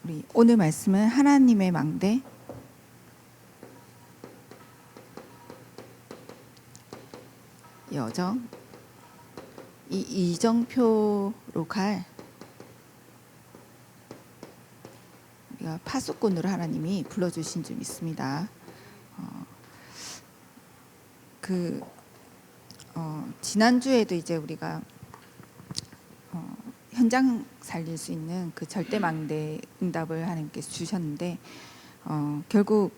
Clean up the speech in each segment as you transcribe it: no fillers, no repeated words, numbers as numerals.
우리 오늘 말씀은 하나님의 망대 여정 이 이정표로 갈 우리가 파수꾼으로 하나님이 불러주신 줄 믿습니다. 지난주에도 이제 우리가 현장 살릴 수 있는 그 절대망대 응답을 하나님께서 주셨는데 결국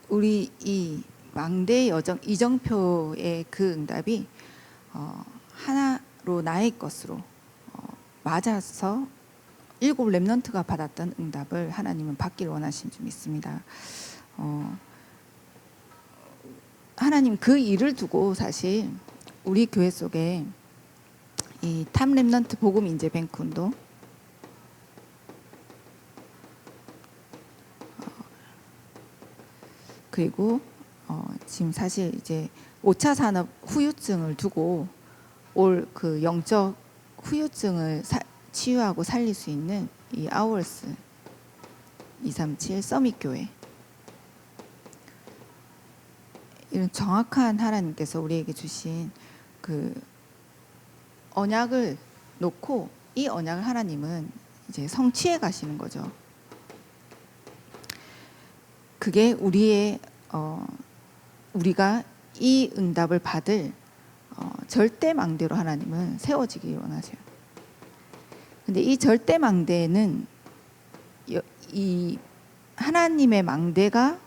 우리 이 망대 여정 이정표의 그 응답이 하나로 나의 것으로 맞아서 7 렘넌트가 받았던 응답을 하나님은 받기를 원하신 줄 믿습니다. 하나님 그 일을 두고 사실 우리 교회 속에 이 탑 렘넌트 복음 인재 뱅크 운동 그리고 지금 사실 이제 5차 산업 후유증을 두고 올 그 영적 후유증을 치유하고 살릴 수 있는 이 아워스 237 서밋 교회, 이런 정확한 하나님께서 우리에게 주신 그 언약을 놓고 이 언약을 하나님은 이제 성취해 가시는 거죠. 그게 우리가 이 응답을 받을 절대망대로 하나님은 세워지길 원하세요. 근데 이 절대망대는 이 하나님의 망대가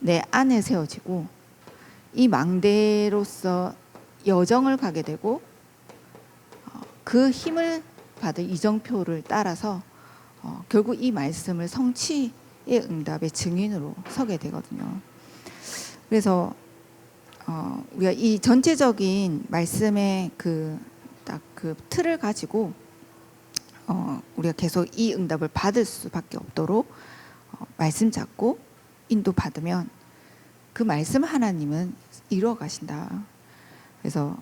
내 안에 세워지고 이 망대로서 여정을 가게 되고 그 힘을 받을 이정표를 따라서 결국 이 말씀을 성취의 응답의 증인으로 서게 되거든요. 그래서 우리가 이 전체적인 말씀의 딱 그 틀을 가지고 우리가 계속 이 응답을 받을 수밖에 없도록 말씀 잡고 인도 받으면 그 말씀 하나님은 이루어 가신다. 그래서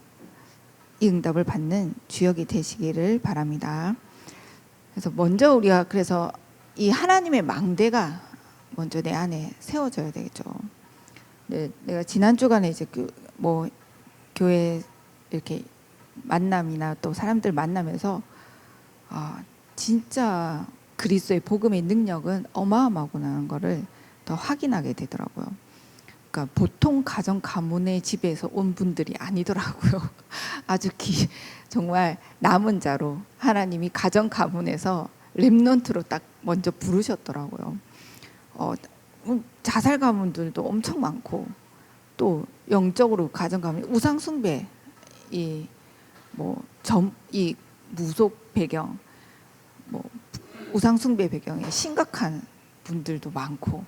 이 응답을 받는 주역이 되시기를 바랍니다. 그래서 먼저 우리가 그래서 이 하나님의 망대가 먼저 내 안에 세워져야 되겠죠. 네, 내가 지난 주간에 이제 뭐 교회 이렇게 만남이나 또 사람들 만나면서 진짜 그리스도의 복음의 능력은 어마어마하구나 거를 더 확인하게 되더라고요. 그러니까 보통 가정 가문의 집에서 온 분들이 아니더라고요. 아주 정말 남은 자로 하나님이 가정 가문에서 렘넌트로 딱 먼저 부르셨더라고요. 자살 가문들도 엄청 많고 또 영적으로 가정 가문 우상 숭배 이 무속 배경 우상 숭배 배경에 심각한 분들도 많고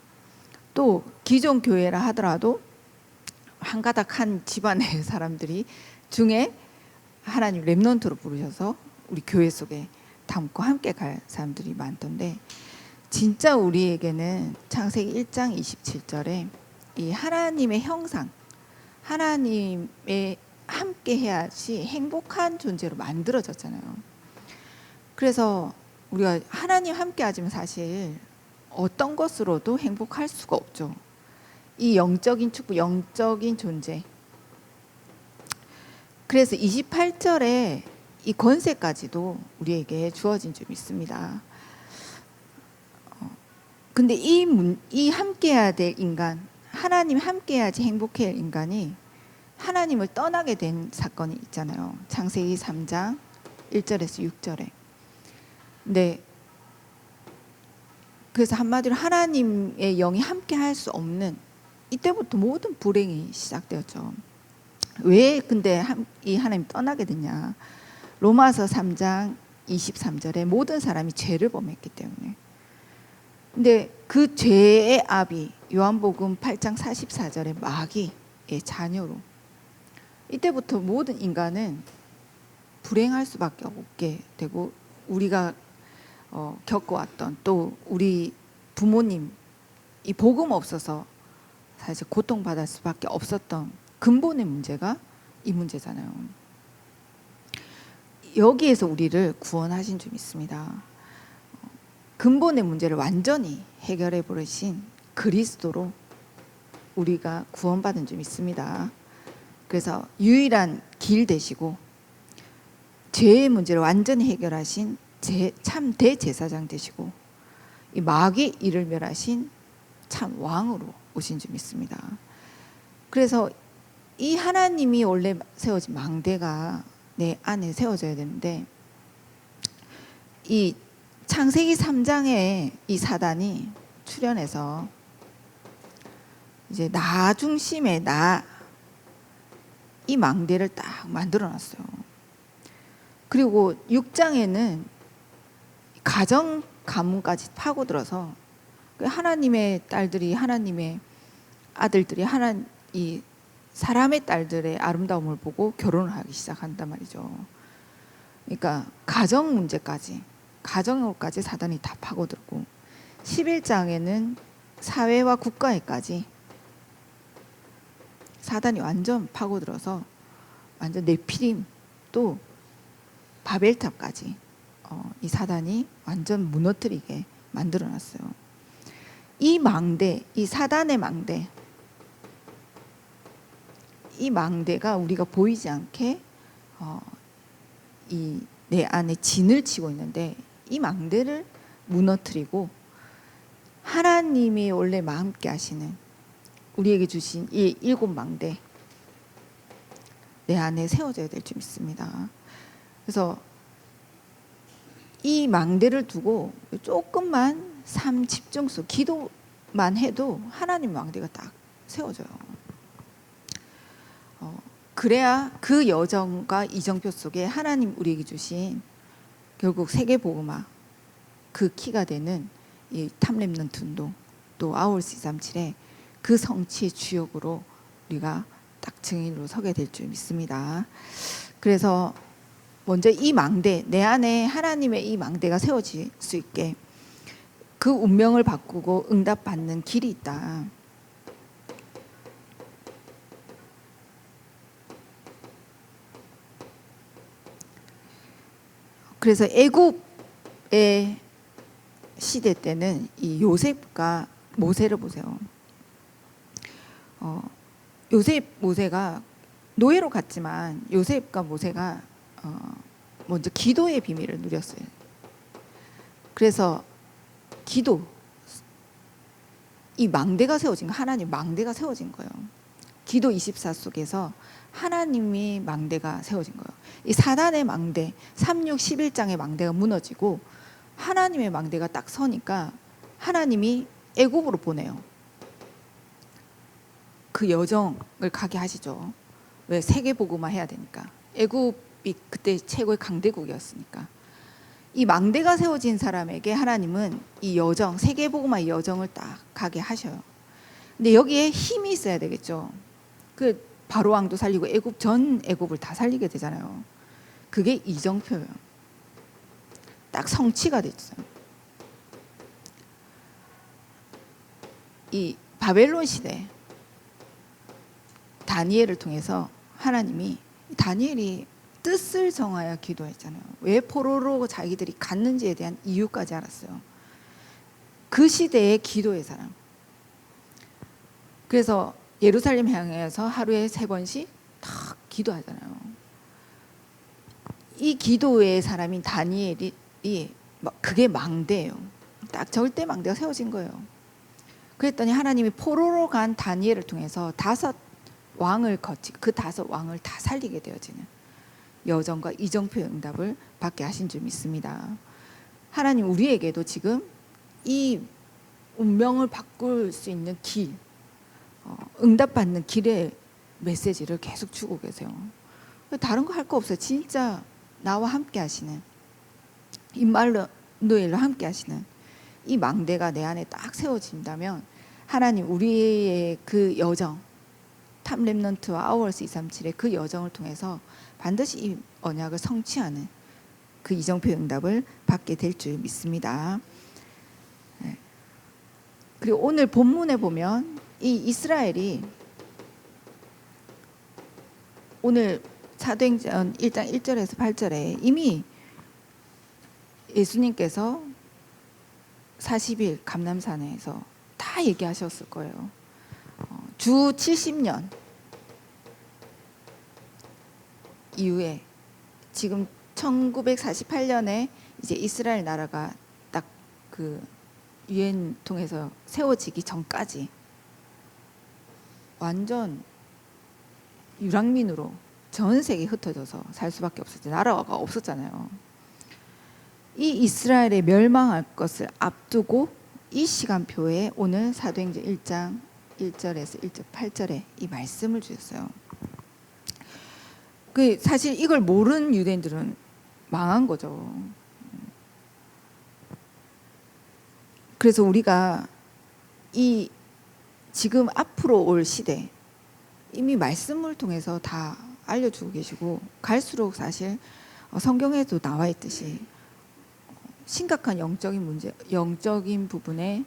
또 기존 교회라 하더라도 한가닥한 집안의 사람들이 중에 하나님 렘넌트로 부르셔서 우리 교회 속에 담고 함께 갈 사람들이 많던데, 진짜 우리에게는 창세기 1장 27절에 이 하나님의 형상, 하나님의 함께 해야지 행복한 존재로 만들어졌잖아요. 그래서 우리가 하나님 함께 하지만 사실 어떤 것으로도 행복할 수가 없죠. 이 영적인 축복, 영적인 존재. 그래서 28절에 이 권세까지도 우리에게 주어진 줄 믿습니다. 근데 이 함께해야 될 인간, 하나님 함께해야지 행복해야 할 인간이 하나님을 떠나게 된 사건이 있잖아요. 창세기 3장 1절에서 6절에. 근데 그래서 한마디로 하나님의 영이 함께할 수 없는, 이때부터 모든 불행이 시작되었죠. 왜 근데 이 하나님 떠나게 됐냐? 로마서 3장 23절에 모든 사람이 죄를 범했기 때문에. 근데 그 죄의 압이 요한복음 8장 44절에 마귀의 자녀로, 이때부터 모든 인간은 불행할 수밖에 없게 되고, 우리가 겪어왔던 또 우리 부모님 이 복음 없어서 사실 고통받을 수밖에 없었던 근본의 문제가 이 문제잖아요. 여기에서 우리를 구원하신 줄 믿습니다. 근본의 문제를 완전히 해결해 버리신 그리스도로 우리가 구원받은 줄 믿습니다. 그래서 유일한 길 되시고 죄의 문제를 완전히 해결하신 참 대제사장 되시고 이 마귀의 일을 멸하신 참 왕으로 오신 줄 믿습니다. 그래서 이 하나님이 원래 세워진 망대가 내 안에 세워져야 되는데, 이 창세기 3장에 이 사단이 출현해서 이제 나 중심의 이 망대를 딱 만들어 놨어요. 그리고 6장에는 가정 가문까지 파고들어서 하나님의 딸들이, 하나님의 아들들이 이 사람의 딸들의 아름다움을 보고 결혼을 하기 시작한단 말이죠. 그러니까 가정 문제까지, 가정으로까지 사단이 다 파고들고, 11장에는 사회와 국가에까지 사단이 완전 파고들어서 완전 네피림, 또 바벨탑까지 이 사단이 완전 무너뜨리게 만들어놨어요. 이 망대, 이 사단의 망대, 이 망대가 우리가 보이지 않게 이 내 안에 진을 치고 있는데, 이 망대를 무너뜨리고 하나님이 원래 함께 하시는 우리에게 주신 이 7망대 내 안에 세워져야 될 줄 믿습니다. 그래서 이 망대를 두고 조금만 삶 집중해서 기도만 해도 하나님 망대가 딱 세워져요. 그래야 그 여정과 이정표 속에 하나님 우리에게 주신 결국 세계복음화 그 키가 되는 이 탑렘넌트 운동, 또 아울스 237의 그 성취의 주역으로 우리가 딱 증인으로 서게 될 줄 믿습니다. 그래서 먼저 이 망대, 내 안에 하나님의 이 망대가 세워질 수 있게 그 운명을 바꾸고 응답받는 길이 있다. 그래서 애굽의 시대 때는 이 요셉과 모세를 보세요. 모세가 노예로 갔지만 요셉과 모세가 먼저 기도의 비밀을 누렸어요. 그래서 기도, 이 망대가 세워진 거, 하나님 망대가 세워진 거예요. 기도 24 속에서 하나님이 망대가 세워진 거예요. 이 사단의 망대, 36, 11장의 망대가 무너지고 하나님의 망대가 딱 서니까 하나님이 애굽으로 보내요. 그 여정을 가게 하시죠. 왜? 세계복음화 해야 되니까. 애굽이 그때 최고의 강대국이었으니까. 이 망대가 세워진 사람에게 하나님은 이 여정, 세계복음화의 여정을 딱 가게 하셔요. 근데 여기에 힘이 있어야 되겠죠. 그 바로 왕도 살리고 전 애굽을 다 살리게 되잖아요. 그게 이정표예요. 딱 성취가 됐어요. 이 바벨론 시대 다니엘을 통해서 하나님이, 다니엘이 뜻을 정하여 기도했잖아요. 왜 포로로 자기들이 갔는지에 대한 이유까지 알았어요. 그 시대의 기도의 사람. 그래서 예루살렘 향해서 하루에 3번씩 딱 기도하잖아요. 이 기도의 사람인 다니엘이 그게 망대예요. 딱 절대 망대가 세워진 거예요. 그랬더니 하나님이 포로로 간 다니엘을 통해서 5 왕을 거치고 그 5 왕을 다 살리게 되어지는 여정과 이정표의 응답을 받게 하신 줄 믿습니다. 하나님 우리에게도 지금 이 운명을 바꿀 수 있는 길, 응답받는 길의 메시지를 계속 주고 계세요. 다른 거 할 거 없어요. 진짜 나와 함께 하시는, 임마누엘로 함께 하시는 이 망대가 내 안에 딱 세워진다면 하나님 우리의 그 여정, 탑렘넌트와 아워스 237의 그 여정을 통해서 반드시 이 언약을 성취하는 그 이정표의 응답을 받게 될 줄 믿습니다. 그리고 오늘 본문에 보면 이 이스라엘이 오늘 사도행전 1장 1절에서 8절에 이미 예수님께서 40일 감람산에서 다 얘기하셨을 거예요. 주 70년 이후에 지금 1948년에 이제 이스라엘 나라가 딱 그 유엔 통해서 세워지기 전까지 완전 유랑민으로 전 세계에 흩어져서 살 수밖에 없었죠. 나라가 없었잖아요. 이 이스라엘에 멸망할 것을 앞두고 이 시간표에 오늘 사도행전 1장 1절에서 1절 8절에 이 말씀을 주셨어요. 그 사실 이걸 모르는 유대인들은 망한 거죠. 그래서 우리가 이 지금 앞으로 올 시대 이미 말씀을 통해서 다 알려주고 계시고 갈수록 사실 성경에도 나와 있듯이 심각한 영적인 문제, 영적인 부분에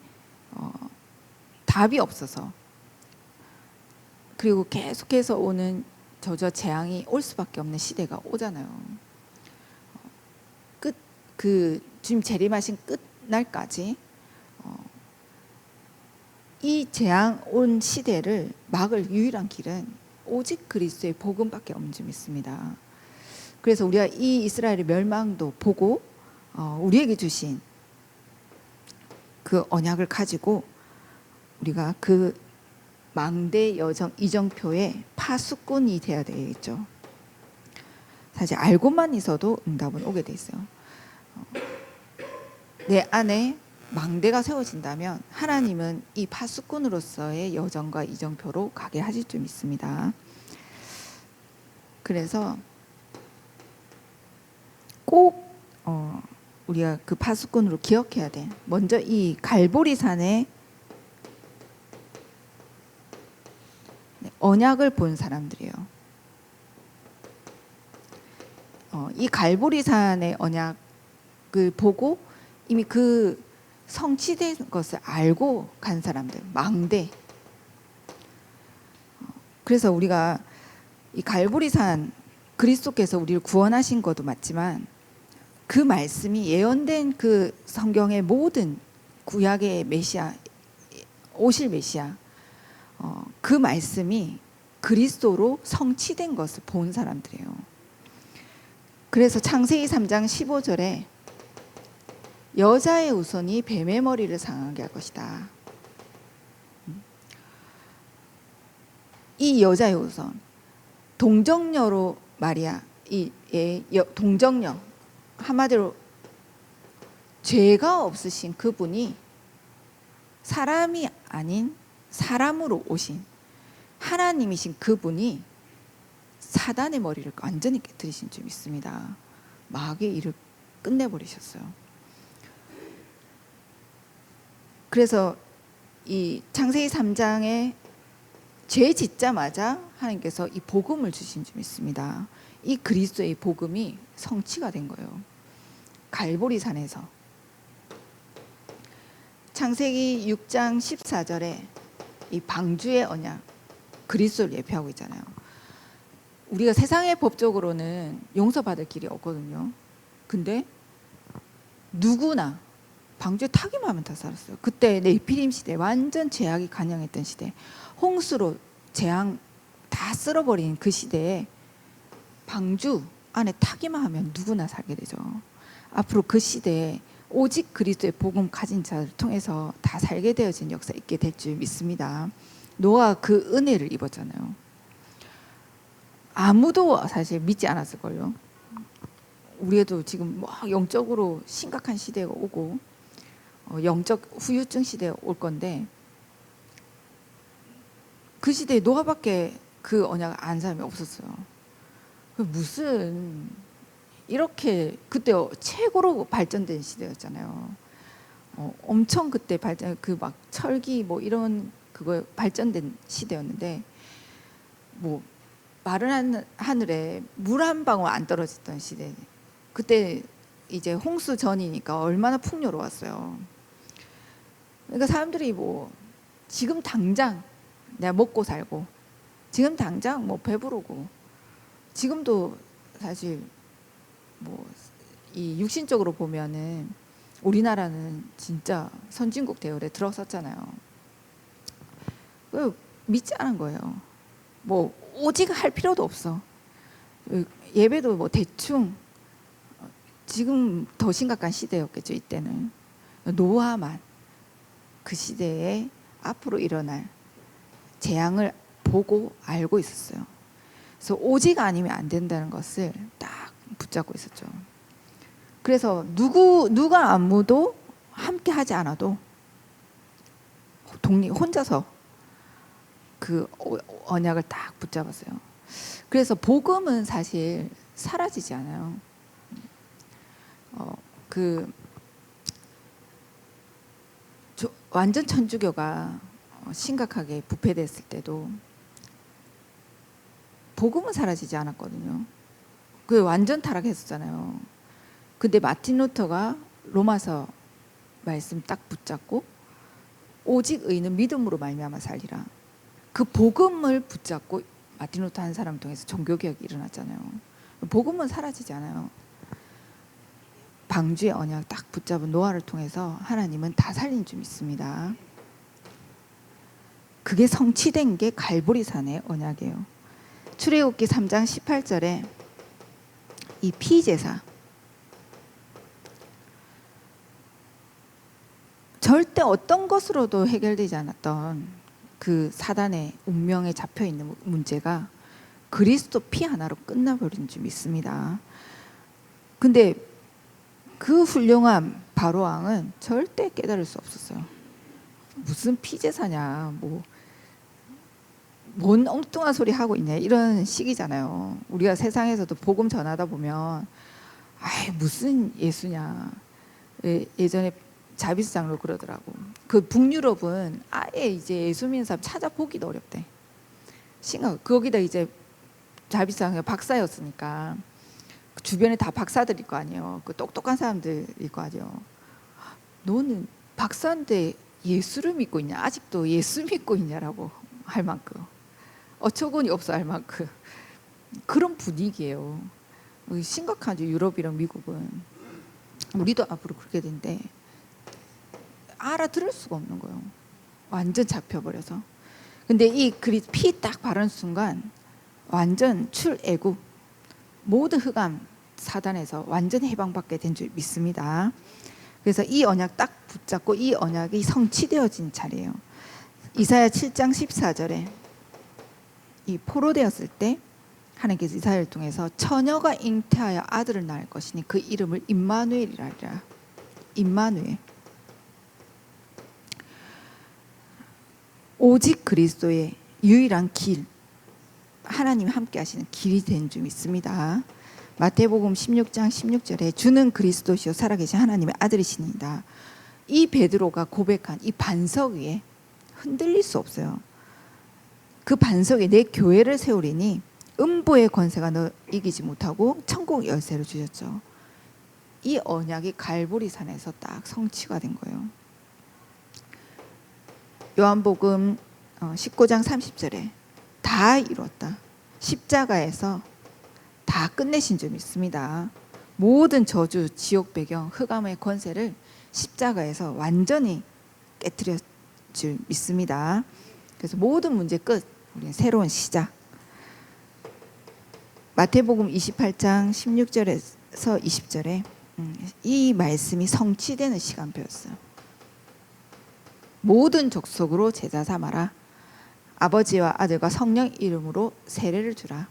답이 없어서 그리고 계속해서 오는 저저 재앙이 올 수밖에 없는 시대가 오잖아요. 그 주님 재림하신 끝날까지 이 재앙 온 시대를 막을 유일한 길은 오직 그리스도의 복음밖에 없는 줄 믿습니다. 그래서 우리가 이 이스라엘의 멸망도 보고 우리에게 주신 그 언약을 가지고 우리가 그 망대 이정표의 파수꾼이 되어야 되겠죠. 사실 알고만 있어도 응답은 오게 돼 있어요. 내 안에 망대가 세워진다면 하나님은 이 파수꾼으로서의 여정과 이정표로 가게 하실 줄 믿습니다. 그래서 꼭 우리가 그 파수꾼으로 기억해야 돼. 먼저 이 갈보리산에 언약을 본 사람들이에요. 이 갈보리산의 언약을 보고 이미 그 성취된 것을 알고 간 사람들, 망대. 그래서 우리가 이 갈보리산 그리스도께서 우리를 구원하신 것도 맞지만 그 말씀이 예언된 그 성경의 모든 구약의 메시아, 오실 메시아, 그 말씀이 그리스도로 성취된 것을 본 사람들이에요. 그래서 창세기 3장 15절에 여자의 우선이 뱀의 머리를 상하게 할 것이다. 이 여자의 우선, 동정녀로 말이야. 동정녀, 한마디로 죄가 없으신 그분이 사람이 아닌 사람으로 오신 하나님이신 그분이 사단의 머리를 완전히 깨뜨리신 줄 믿습니다. 마귀의 일을 끝내버리셨어요. 그래서 이 창세기 3장에 죄 짓자마자 하나님께서 이 복음을 주신 줄 믿습니다. 이 그리스도의 복음이 성취가 된 거예요. 갈보리산에서. 창세기 6장 14절에 이 방주의 언약, 그리스도를 예표하고 있잖아요. 우리가 세상의 법적으로는 용서받을 길이 없거든요. 근데 누구나 방주에 타기만 하면 다 살았어요. 그때 네피림 시대, 완전 죄악이 간영했던 시대, 홍수로 재앙 다 쓸어버린 그 시대에 방주 안에 타기만 하면 누구나 살게 되죠. 앞으로 그 시대에 오직 그리스도의 복음 가진 자를 통해서 다 살게 되어진 역사 있게 될 줄 믿습니다. 노아가 그 은혜를 입었잖아요. 아무도 사실 믿지 않았을걸요. 우리도 지금 영적으로 심각한 시대가 오고 영적 후유증 시대가 올 건데 그 시대에 노아밖에 그 언약을 안 사람이 없었어요. 무슨 이렇게 그때 최고로 발전된 시대였잖아요. 엄청 그때 발전 그 막 철기 뭐 이런 그거 발전된 시대였는데 뭐 마른 하늘에 물 한 방울 안 떨어졌던 시대. 그때 이제 홍수 전이니까 얼마나 풍요로웠어요. 그러니까 사람들이 뭐 지금 당장 내가 먹고 살고 지금 당장 뭐 배부르고 지금도 사실 뭐 이 육신적으로 보면은 우리나라는 진짜 선진국 대열에 들어섰잖아요. 믿지 않은 거예요. 뭐 오직 할 필요도 없어. 예배도 뭐 대충, 지금 더 심각한 시대였겠죠. 이때는 노아만 그 시대에 앞으로 일어날 재앙을 보고 알고 있었어요. 그래서 오직 아니면 안 된다는 것을 딱 붙잡고 있었죠. 그래서 누가 아무도 함께 하지 않아도 혼자서 그 언약을 딱 붙잡았어요. 그래서 복음은 사실 사라지지 않아요. 완전 천주교가 심각하게 부패됐을 때도 복음은 사라지지 않았거든요. 그 완전 타락했었잖아요. 근데 마틴 루터가 로마서 말씀 딱 붙잡고 오직 의는 믿음으로 말미암아 살리라. 그 복음을 붙잡고 마틴 루터 한 사람 통해서 종교개혁이 일어났잖아요. 복음은 사라지지 않아요. 방주의 언약 딱 붙잡은 노아를 통해서 하나님은 다 살린 줄 믿습니다. 그게 성취된 게 갈보리산의 언약이에요. 출애굽기 3장 18절에 이 피제사, 절대 어떤 것으로도 해결되지 않았던 그 사단의 운명에 잡혀있는 문제가 그리스도 피 하나로 끝나버린 줄 믿습니다. 근데 그 훌륭한 바로왕은 절대 깨달을 수 없었어요. 무슨 피제사냐, 뭔 엉뚱한 소리 하고 있냐, 이런 식이잖아요. 우리가 세상에서도 복음 전하다 보면 무슨 예수냐. 예전에 자비스 장로 그러더라고. 그 북유럽은 아예 이제 예수 믿는 사람 찾아보기도 어렵대. 거기다 이제 자비스 장로 박사였으니까 주변에 다 박사들일 거 아니에요. 그 똑똑한 사람들일 거 아니에요. 너는 박사인데 예수를 믿고 있냐? 아직도 예수 믿고 있냐라고 할 만큼, 어처구니 없어 할 만큼 그런 분위기예요. 심각하죠. 유럽이랑 미국은. 우리도 앞으로 그렇게 된대. 알아들을 수가 없는 거예요. 완전 잡혀버려서. 근데 이 피 딱 바른 순간 완전 출애굽, 모든 흑암 사단에서 완전 해방받게 된 줄 믿습니다. 그래서 이 언약 딱 붙잡고 이 언약이 성취되어진 자리예요. 이사야 7장 14절에 이 포로되었을 때 하나님께서 이사야를 통해서 처녀가 잉태하여 아들을 낳을 것이니 그 이름을 임마누엘이라 하리라. 임마누엘. 오직 그리스도의 유일한 길, 하나님이 함께 하시는 길이 된 줄 믿습니다. 마태복음 16장 16절에 주는 그리스도시요 살아계신 하나님의 아들이시니이다. 이 베드로가 고백한 이 반석 위에 흔들릴 수 없어요. 그 반석에 내 교회를 세우리니 음부의 권세가 너 이기지 못하고 천국 열쇠를 주셨죠. 이 언약이 갈보리산에서 딱 성취가 된 거예요. 요한복음 19장 30절에 다 이루었다. 십자가에서 다 끝내신 줄 믿습니다. 모든 저주, 지옥 배경, 흑암의 권세를 십자가에서 완전히 깨뜨려 줄 믿습니다. 그래서 모든 문제 끝. 우리는 새로운 시작. 마태복음 28장 16절에서 20절에 이 말씀이 성취되는 시간표였어요. 모든 족속으로 제자 삼아라. 아버지와 아들과 성령 이름으로 세례를 주라.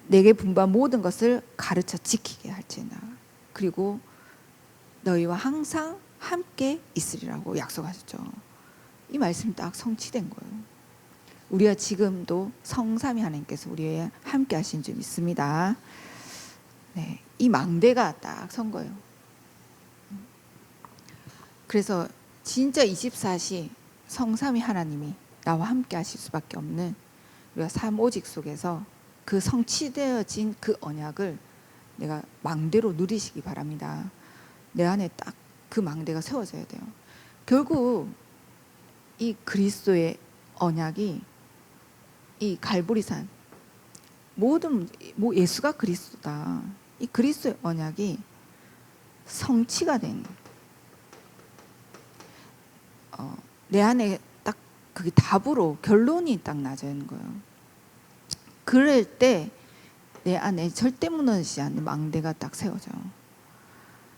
내게 분부한 모든 것을 가르쳐 지키게 할지니라. 그리고 너희와 항상 함께 있으리라고 약속하셨죠. 이 말씀이 딱 성취된 거예요. 우리가 지금도 성삼위 하나님께서 우리와 함께 하신 줄 믿습니다. 네, 이 망대가 딱 선 거예요. 그래서 진짜 24시 성삼위 하나님이 나와 함께 하실 수밖에 없는 우리가 삼오직 속에서 그 성취되어진 그 언약을 내가 망대로 누리시기 바랍니다. 내 안에 딱 그 망대가 세워져야 돼요. 결국 이 그리스도의 언약이 이 갈보리산, 모든 뭐 예수가 그리스도다. 이 그리스도의 언약이 성취가 된 내 안에 딱 그게 답으로 결론이 딱 나져 있는 거예요. 그럴 때 내 안에 절대 무너지지 않는 망대가 딱 세워져요.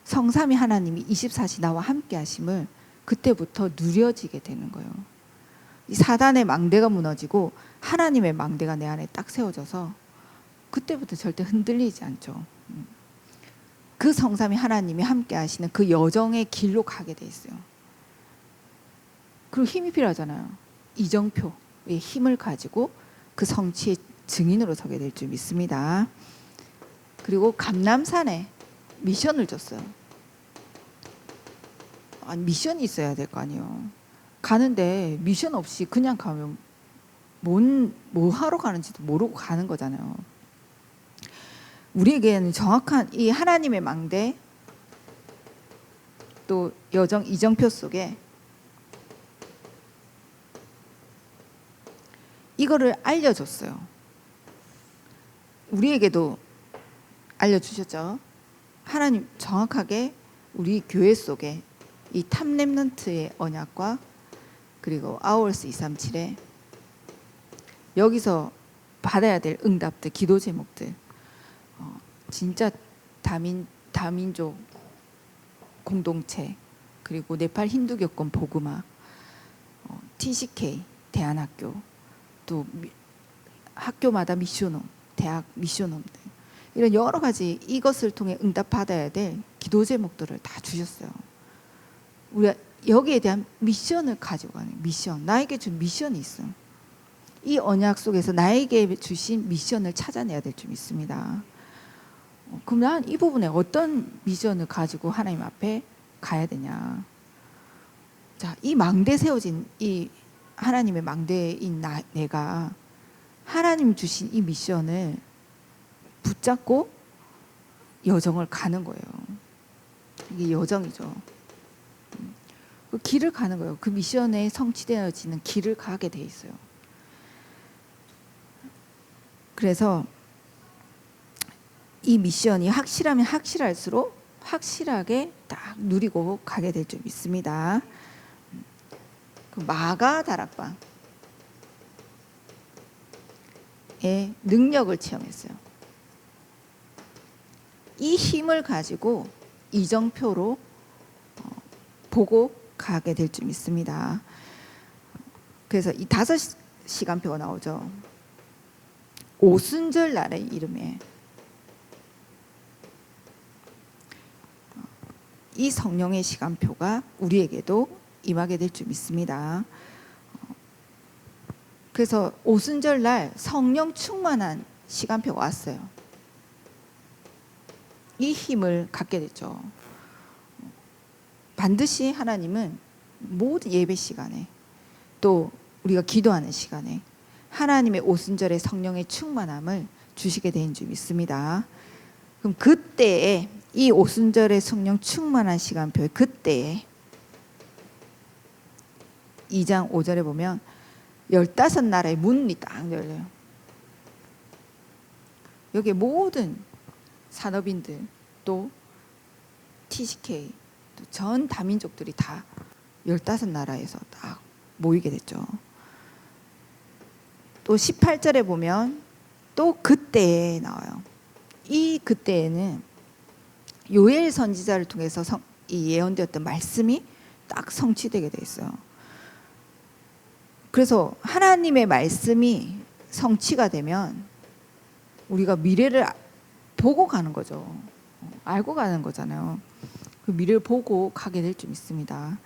성삼위 하나님이 24시 나와 함께 하심을 그때부터 누려지게 되는 거예요. 이 사단의 망대가 무너지고 하나님의 망대가 내 안에 딱 세워져서 그때부터 절대 흔들리지 않죠. 그 성삼위 하나님이 함께 하시는 그 여정의 길로 가게 돼 있어요. 그리고 힘이 필요하잖아요. 이정표의 힘을 가지고 그 성취의 증인으로 서게 될 줄 믿습니다. 그리고 감람산에 미션을 줬어요. 아니, 미션이 있어야 될 거 아니에요. 가는데 미션 없이 그냥 가면 뭐 하러 가는지도 모르고 가는 거잖아요. 우리에게는 정확한 이 하나님의 망대 또 여정 이정표 속에 이거를 알려줬어요. 우리에게도 알려주셨죠. 하나님 정확하게 우리 교회 속에 이 탑랩넌트의 언약과 그리고 아워스 237에 여기서 받아야 될 응답들, 기도 제목들, 진짜 다민족 공동체, 그리고 네팔 힌두교권 복음화, TCK 대안학교, 또 학교마다 미션홈, 대학 미션홈 등 이런 여러 가지 이것을 통해 응답받아야 될 기도 제목들을 다 주셨어요. 우리가 여기에 대한 미션을 가지고 가는 미션, 나에게 준 미션이 있어요. 이 언약 속에서 나에게 주신 미션을 찾아내야 될 줄 믿습니다. 그러면 이 부분에 어떤 미션을 가지고 하나님 앞에 가야 되냐? 자, 이 망대 세워진 이 하나님의 망대인 내가 하나님 주신 이 미션을 붙잡고 여정을 가는 거예요. 이게 여정이죠. 그 길을 가는 거예요. 그 미션에 성취되어지는 길을 가게 돼 있어요. 그래서 이 미션이 확실하면 확실할수록 확실하게 딱 누리고 가게 될 줄 믿습니다. 그 마가 다락방의 능력을 체험했어요. 이 힘을 가지고 이정표로 보고 가게 될 줄 믿습니다. 그래서 이 5시간표가 나오죠. 오순절 날의 이름에 이 성령의 시간표가 우리에게도 임하게 될 줄 믿습니다. 그래서 오순절 날 성령 충만한 시간표가 왔어요. 이 힘을 갖게 됐죠. 반드시 하나님은 모든 예배 시간에 또 우리가 기도하는 시간에 하나님의 오순절의 성령의 충만함을 주시게 된 줄 믿습니다. 그럼 그때에 이 오순절의 성령 충만한 시간표에 그때에 2장 5절에 보면 15나라의 문이 딱 열려요. 여기에 모든 산업인들 또 TCK 또 전 다민족들이 다 15나라에서 딱 모이게 됐죠. 또 18절에 보면 또 그때에 나와요. 이 그때에는 요엘 선지자를 통해서 이 예언되었던 말씀이 딱 성취되게 돼 있어요. 그래서 하나님의 말씀이 성취가 되면 우리가 미래를 보고 가는 거죠. 알고 가는 거잖아요. 그 미래를 보고 가게 될 줄 믿습니다.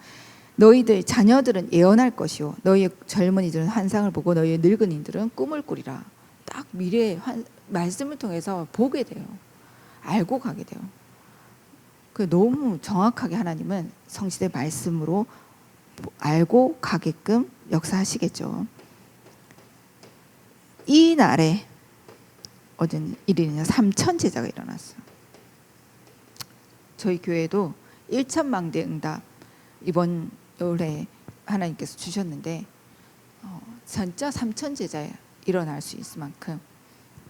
너희들 자녀들은 예언할 것이요 너희의 젊은이들은 환상을 보고 너희의 늙은이들은 꿈을 꾸리라. 딱 미래의 말씀을 통해서 보게 돼요. 알고 가게 돼요. 그 너무 정확하게 하나님은 성취된 말씀으로 알고 가게끔 역사하시겠죠. 이 날에 어떤 일이냐 3천 제자가 일어났어요. 저희 교회도 1천 망대 응답 이번 올해 하나님께서 주셨는데 진짜 3천 제자 일어날 수 있을 만큼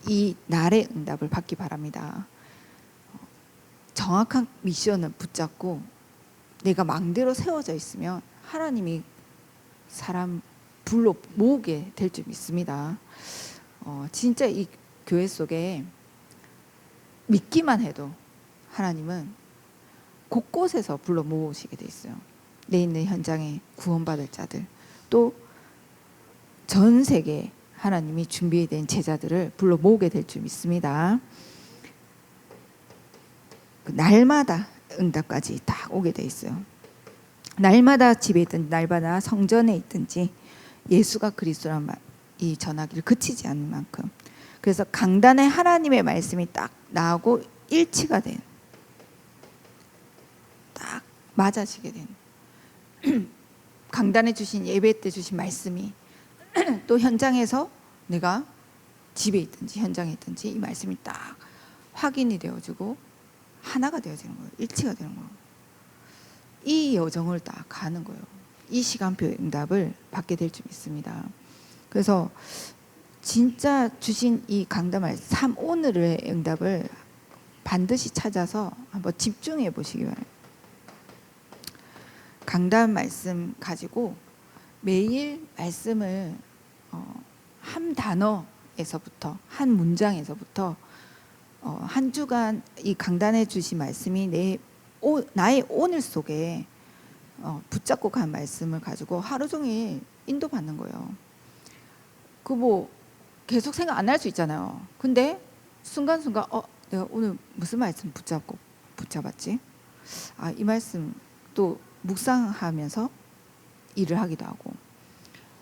이 날의 응답을 받기 바랍니다. 정확한 미션을 붙잡고 내가 망대로 세워져 있으면 하나님이 사람 불러 모으게 될 줄 믿습니다. 진짜 이 교회 속에 믿기만 해도 하나님은 곳곳에서 불러 모으시게 돼 있어요. 내 있는 현장에 구원받을 자들, 또 전 세계 하나님이 준비된 제자들을 불러 모으게 될 줄 믿습니다. 날마다 응답까지 딱 오게 돼 있어요. 날마다 집에 있든지 날마다 성전에 있든지 예수가 그리스도란 이 전하기를 그치지 않는 만큼, 그래서 강단에 하나님의 말씀이 딱 나오고 일치가 된, 딱 맞아지게 된 강단에 주신 예배 때 주신 말씀이 또 현장에서 내가 집에 있든지 현장에 있든지 이 말씀이 딱 확인이 되어지고 하나가 되어지는 거예요. 일치가 되는 거예요. 이 여정을 딱 가는 거예요. 이 시간표의 응답을 받게 될 줄 믿습니다. 그래서 진짜 주신 이 강단말 3오늘의 응답을 반드시 찾아서 한번 집중해 보시기 바랍니다. 강단 말씀 가지고 매일 말씀을 한 단어에서부터 한 문장에서부터 한 주간 이 강단해 주신 말씀이 나의 오늘 속에 붙잡고 간 말씀을 가지고 하루 종일 인도받는 거예요. 그 뭐 계속 생각 안 할 수 있잖아요. 근데 순간순간 내가 오늘 무슨 말씀 붙잡았지? 이 말씀 또 묵상하면서 일을 하기도 하고.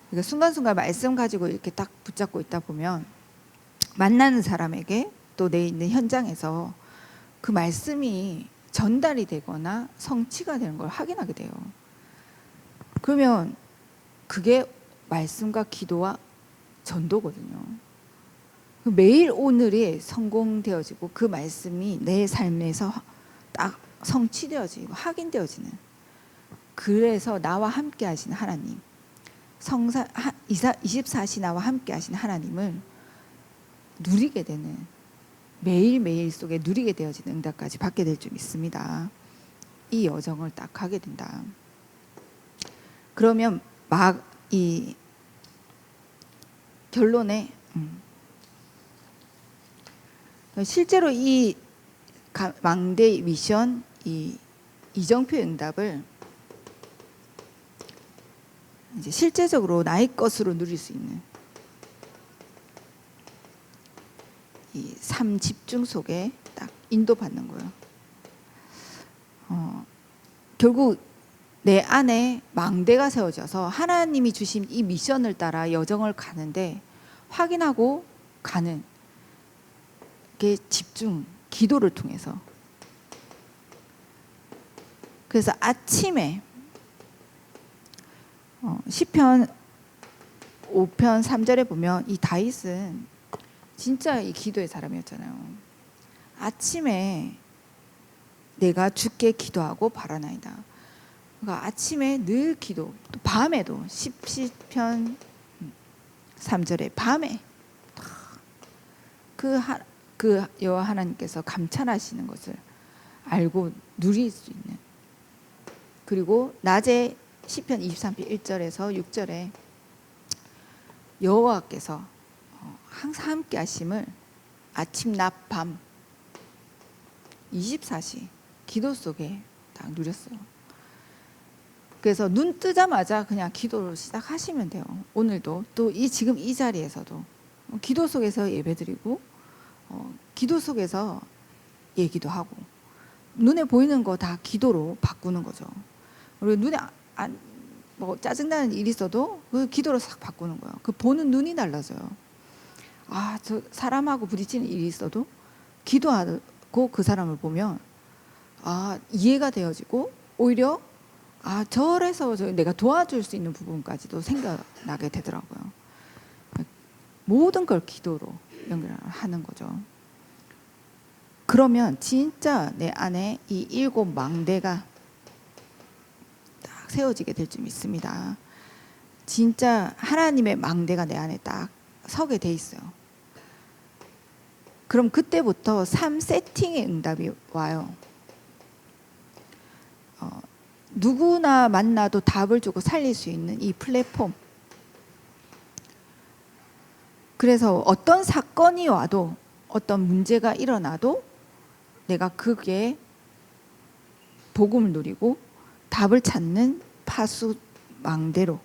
그러니까 순간순간 말씀 가지고 이렇게 딱 붙잡고 있다 보면 만나는 사람에게 또 내 있는 현장에서 그 말씀이 전달이 되거나 성취가 되는 걸 확인하게 돼요. 그러면 그게 말씀과 기도와 전도거든요. 매일 오늘이 성공되어지고 그 말씀이 내 삶에서 딱 성취되어지고 확인되어지는, 그래서 나와 함께 하신 하나님, 24시 나와 함께 하신 하나님을 누리게 되는, 매일매일 속에 누리게 되어지는 응답까지 받게 될 줄 믿습니다. 이 여정을 딱 가게 된다. 그러면 이 결론에 실제로 이 망대 미션, 이 이정표의 응답을 이제 실제적으로 나의 것으로 누릴 수 있는 이 삶 집중 속에 딱 인도받는 거예요. 결국 내 안에 망대가 세워져서 하나님이 주신 이 미션을 따라 여정을 가는데 확인하고 가는 게 집중, 기도를 통해서. 그래서 아침에 시편 5편 3절에 보면 이 다윗은 진짜 이 기도의 사람이었잖아요. 아침에 내가 주께 기도하고 바라나이다. 그러니까 아침에 늘 기도, 또 밤에도 시편 3절에 밤에 그 여호와 하나님께서 감찰하시는 것을 알고 누릴 수 있는, 그리고 낮에 시편 23편 1절에서 6절에 여호와께서 항상 함께 하심을 아침 낮 밤 24시 기도 속에 딱 누렸어요. 그래서 눈 뜨자마자 그냥 기도를 시작하시면 돼요. 오늘도 또 지금 이 자리에서도 기도 속에서 예배드리고 기도 속에서 얘기도 하고, 눈에 보이는 거 다 기도로 바꾸는 거죠. 그리고 눈에 뭐 짜증나는 일이 있어도 그 기도로 싹 바꾸는 거예요. 그 보는 눈이 달라져요. 저 사람하고 부딪히는 일이 있어도 기도하고 그 사람을 보면 이해가 되어지고, 오히려 저래서 내가 도와줄 수 있는 부분까지도 생각나게 되더라고요. 모든 걸 기도로 연결하는 거죠. 그러면 진짜 내 안에 이 7 망대가 딱 세워지게 될 줄 믿습니다. 진짜 하나님의 망대가 내 안에 딱 서게 돼 있어요. 그럼 그때부터 삶 세팅의 응답이 와요. 누구나 만나도 답을 주고 살릴 수 있는 이 플랫폼. 그래서 어떤 사건이 와도 어떤 문제가 일어나도 내가 그게 복음을 누리고 답을 찾는 파수망대로.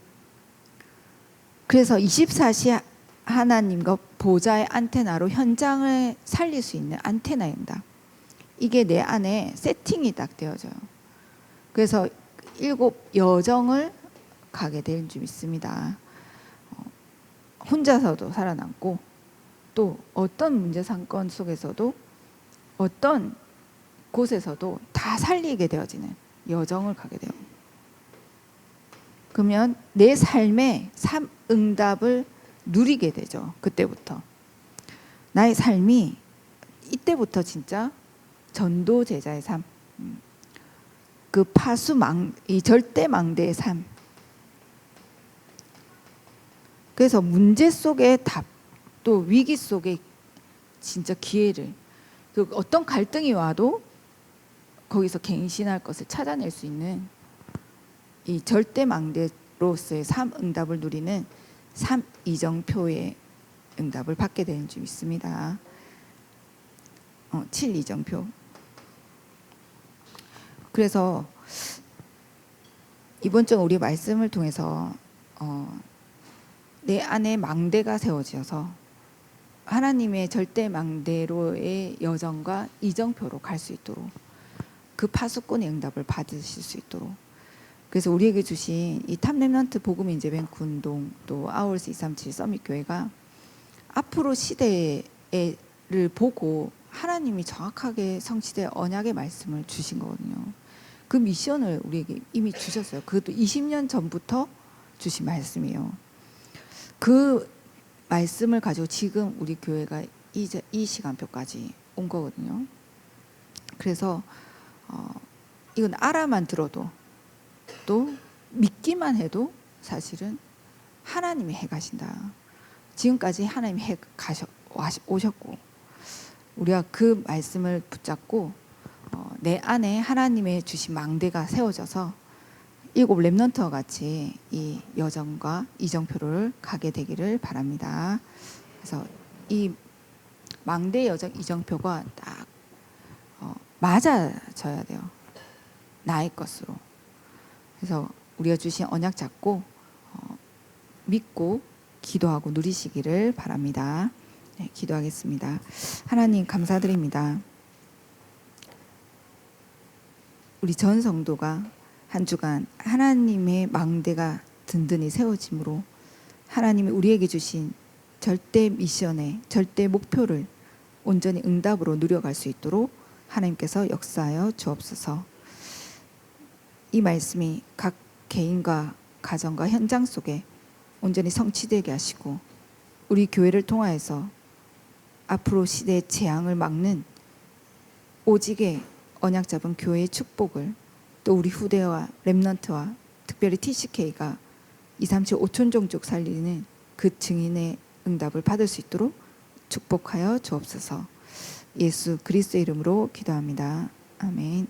그래서 24시 하나님과 보좌의 안테나로 현장을 살릴 수 있는 안테나입니다. 이게 내 안에 세팅이 딱 되어져요. 그래서 7 여정을 가게 될 줄 믿습니다. 혼자서도 살아남고 또 어떤 문제 사건 속에서도 어떤 곳에서도 다 살리게 되어지는 여정을 가게 돼요. 그러면 내 삶의 삶 응답을 누리게 되죠. 그때부터 나의 삶이 이때부터 진짜 전도 제자의 삶, 그 이 절대망대의 삶. 그래서 문제 속의 답, 또 위기 속의 진짜 기회를, 그 어떤 갈등이 와도 거기서 갱신할 것을 찾아낼 수 있는 이 절대망대로서의 삶 응답을 누리는 삶 이정표의 응답을 받게 되는 줄 믿습니다. 7 이정표. 그래서 이번 주 우리 말씀을 통해서 내 안에 망대가 세워져서 하나님의 절대망대로의 여정과 이정표로 갈 수 있도록, 그 파수꾼의 응답을 받으실 수 있도록. 그래서 우리에게 주신 이 탑랩런트 복음 인재뱅크 운동, 또 아울스 237 서밋교회가 앞으로 시대를 보고 하나님이 정확하게 성취될 언약의 말씀을 주신 거거든요. 그 미션을 우리에게 이미 주셨어요. 그것도 20년 전부터 주신 말씀이에요. 그 말씀을 가지고 지금 우리 교회가 이 시간표까지 온 거거든요. 그래서 이건 알아만 들어도, 또 믿기만 해도 사실은 하나님이 해 가신다. 지금까지 하나님이 해 오셨고, 우리가 그 말씀을 붙잡고 내 안에 하나님의 주신 망대가 세워져서 7 렘넌트와 같이 이 여정과 이정표를 가게 되기를 바랍니다. 그래서 이 망대 여정 이정표가 딱 맞아져야 돼요. 나의 것으로. 그래서 우리가 주신 언약 잡고 믿고 기도하고 누리시기를 바랍니다. 네, 기도하겠습니다. 하나님 감사드립니다. 우리 전 성도가 한 주간 하나님의 망대가 든든히 세워짐으로 하나님이 우리에게 주신 절대 미션의 절대 목표를 온전히 응답으로 누려갈 수 있도록 하나님께서 역사하여 주옵소서. 이 말씀이 각 개인과 가정과 현장 속에 온전히 성취되게 하시고, 우리 교회를 통하여서 앞으로 시대의 재앙을 막는 오직의 언약 잡은 교회의 축복을, 또 우리 후대와 렘넌트와 특별히 TCK가 237 5천 종족 살리는 그 증인의 응답을 받을 수 있도록 축복하여 주옵소서. 예수 그리스도의 이름으로 기도합니다. 아멘.